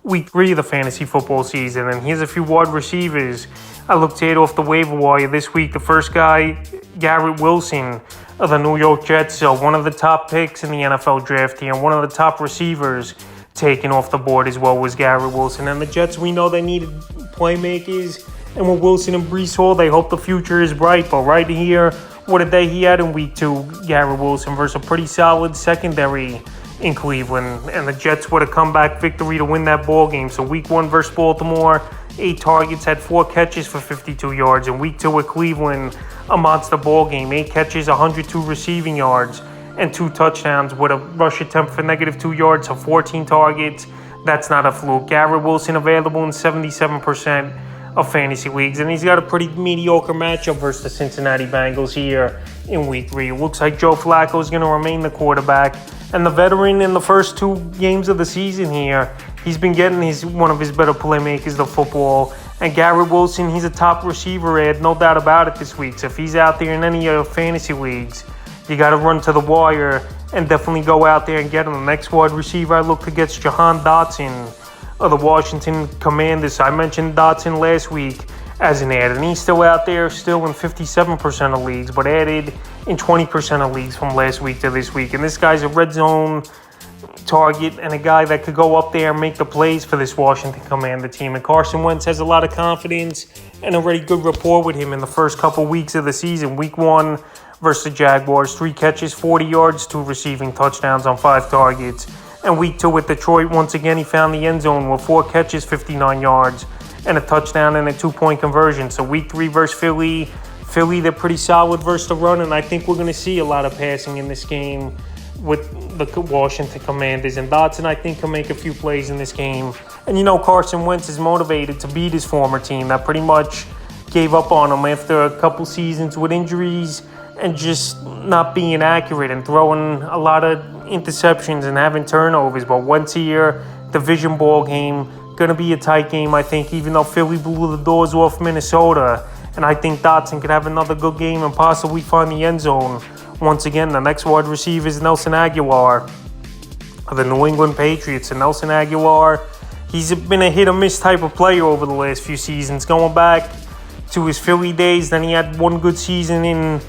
week 3 of the fantasy football season. And here's a few wide receivers I looked at off the waiver wire this week. The first guy, Garrett Wilson of the New York Jets. So one of the top picks in the NFL draft here, and one of the top receivers taken off the board as well was Garrett Wilson. And the Jets, we know they needed playmakers. And with Wilson and Breece Hall, they hope the future is bright. But right here, what a day he had in week 2, Garrett Wilson, versus a pretty solid secondary in Cleveland. And the Jets with a comeback victory to win that ball game. So week 1 versus Baltimore, 8 targets, had 4 catches for 52 yards. And week 2 with Cleveland, a monster ball game. 8 catches, 102 receiving yards, and 2 touchdowns with a rush attempt for -2 yards, so 14 targets. That's not a fluke. Garrett Wilson available in 77% of fantasy leagues, and he's got a pretty mediocre matchup versus the Cincinnati Bengals here in week 3. It looks like Joe Flacco is going to remain the quarterback, and the veteran in the first 2 games of the season here, he's been getting one of his better playmakers of football. And Garrett Wilson, he's a top receiver ad, no doubt about it this week. So if he's out there in any of your fantasy leagues, you got to run to the wire and definitely go out there and get him. The next wide receiver I look against, Johann Dodson of the Washington Commanders. I mentioned Dodson last week as an ad, and he's still out there, still in 57% of leagues, but added in 20% of leagues from last week to this week. And this guy's a red zone target and a guy that could go up there and make the plays for this Washington Commander team. And Carson Wentz has a lot of confidence and a very good rapport with him in the first couple weeks of the season. Week 1 versus the Jaguars, 3 catches, 40 yards, 2 receiving touchdowns on 5 targets. And week 2 with Detroit, once again, he found the end zone with 4 catches, 59 yards, and a touchdown and a 2-point conversion. So week 3 versus Philly, they're pretty solid versus the run, and I think we're going to see a lot of passing in this game with the Washington Commanders. And Dodson, I think, can make a few plays in this game. And Carson Wentz is motivated to beat his former team that pretty much gave up on him after a couple seasons with injuries and just not being accurate and throwing a lot of interceptions and having turnovers. But Wentz here, division ball game, going to be a tight game, I think, even though Philly blew the doors off Minnesota. And I think Dodson could have another good game and possibly find the end zone. Once again, the next wide receiver is Nelson Aguilar of the New England Patriots. And Nelson Aguilar, he's been a hit-or-miss type of player over the last few seasons. Going back to his Philly days, then he had one good season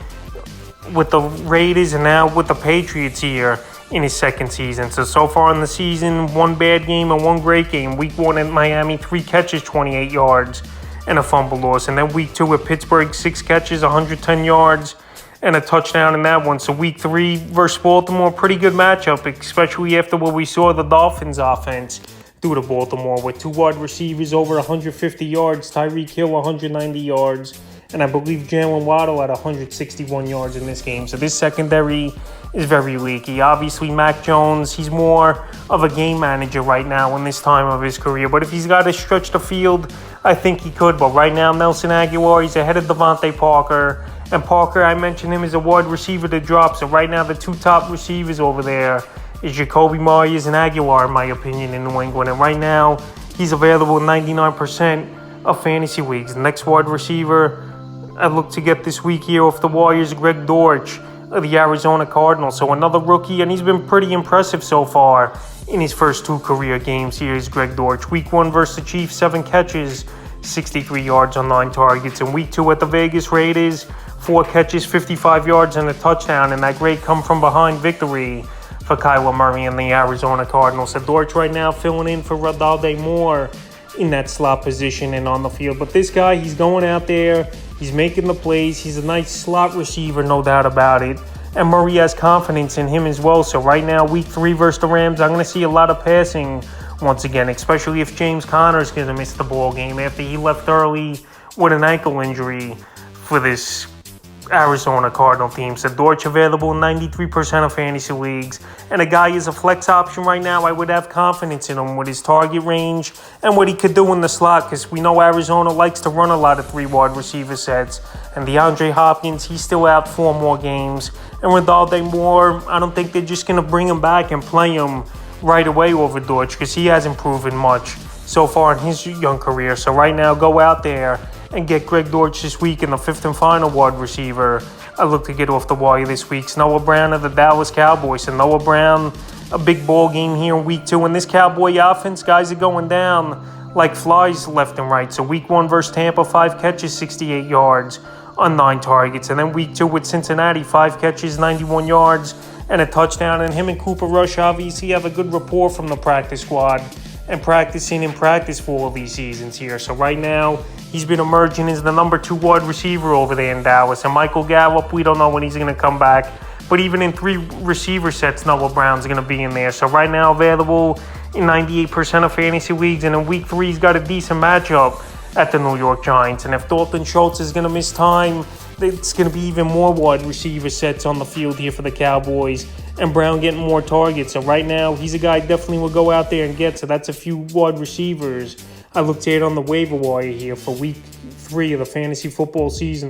with the Raiders and now with the Patriots here in his second season. So far in the season, 1 bad game and 1 great game. Week 1 at Miami, 3 catches, 28 yards, and a fumble loss. And then week 2 at Pittsburgh, 6 catches, 110 yards, and a touchdown in that one. So week 3 versus Baltimore, pretty good matchup, especially after what we saw the Dolphins offense do to Baltimore with 2 wide receivers over 150 yards, Tyreek Hill 190 yards, and I believe Jalen Waddle at 161 yards in this game. So this secondary is very leaky. Obviously, Mac Jones, he's more of a game manager right now in this time of his career. But if he's got to stretch the field, I think he could. But right now, Nelson Aguilar, he's ahead of Devontae Parker. And Parker, I mentioned him as a wide receiver to drop. So right now, the 2 top receivers over there is Jacoby Myers and Aguilar, in my opinion, in New England. And right now, he's available in 99% of fantasy leagues. The next wide receiver I look to get this week here off the Warriors, Greg Dortch of the Arizona Cardinals. So another rookie, and he's been pretty impressive so far in his first 2 career games. Here is Greg Dortch. Week 1 versus the Chiefs, 7 catches, 63 yards on 9 targets. And week 2 at the Vegas Raiders, 4 catches, 55 yards, and a touchdown. And that great come-from-behind victory for Kyler Murray and the Arizona Cardinals. So Dortch right now filling in for Rondale Moore in that slot position and on the field. But this guy, he's going out there. He's making the plays. He's a nice slot receiver, no doubt about it. And Murray has confidence in him as well. So right now, week 3 versus the Rams, I'm going to see a lot of passing once again, especially if James Conner is going to miss the ball game after he left early with an ankle injury for this Arizona Cardinal team. So Dortch available in 93% of fantasy leagues. And a guy is a flex option right now. I would have confidence in him with his target range and what he could do in the slot, because we know Arizona likes to run a lot of 3 wide receiver sets. And DeAndre Hopkins, he's still out 4 more games. And Rondale Moore, I don't think they're just going to bring him back and play him right away over Dortch, because he hasn't proven much so far in his young career. So right now, go out there and get Greg Dortch this week in the 5th and final wide receiver I look to get off the wire this week. Noah Brown of the Dallas Cowboys. And Noah Brown, a big ball game here in week 2. And this Cowboy offense, guys are going down like flies left and right. So week 1 versus Tampa, 5 catches, 68 yards on 9 targets. And then week 2 with Cincinnati, 5 catches, 91 yards, and a touchdown. And him and Cooper Rush obviously have a good rapport from the practice squad and practicing in practice for all these seasons here. So right now, he's been emerging as the number 2 wide receiver over there in Dallas. And Michael Gallup, we don't know when he's going to come back. But even in 3 receiver sets, Noah Brown's going to be in there. So right now, available in 98% of fantasy leagues. And in week 3, he's got a decent matchup at the New York Giants. And if Dalton Schultz is going to miss time, it's going to be even more wide receiver sets on the field here for the Cowboys. And Brown getting more targets. So right now, he's a guy definitely will go out there and get. So that's a few wide receivers I looked at on the waiver wire here for week 3 of the fantasy football season.